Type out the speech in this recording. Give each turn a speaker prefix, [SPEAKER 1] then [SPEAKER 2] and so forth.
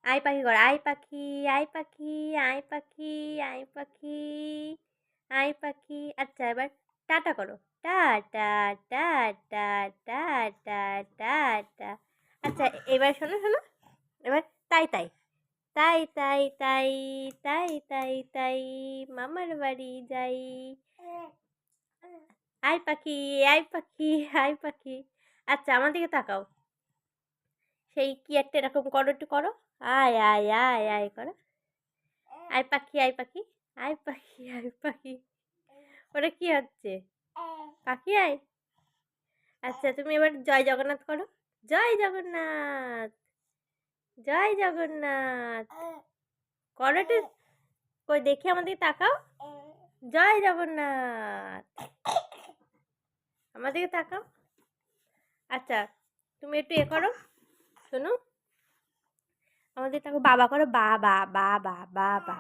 [SPEAKER 1] I পাখি করো, I পাখি, আই পাখি, আই পাখি, আই পাখি, আই পাখি। আচ্ছা এবার টাটা করো, টাটা, টাটা, টাটা, টাটা। আচ্ছা এবার শোনো শোনো, এবার তাই তাই, তাই তাই তাই, তাই তাই তাই, মামার বাড়ি যাই। আই পাখি, আই পাখি, আই পাখি। আচ্ছা আমার দিকে তাকাও, সেই কি একটা এরকম করো, একটু করো। আয় আয় আয় আয় করো। আয় পাখি, আয় পাখি, আয় পাখি, আয় পাখি। ওটা কি হচ্ছে? পাখি আয়। আচ্ছা তুমি এবার জয় জগন্নাথ করো। জয় জগন্নাথ, জয় জগন্নাথ করো একটু। কই দেখি আমাদের তাকাও। জয় জগন্নাথ, আমাদেরকে তাকাও। আচ্ছা তুমি একটু এ করো, শোনো আমাদের তাকে বাবা করো, বা বা বা বা বা বা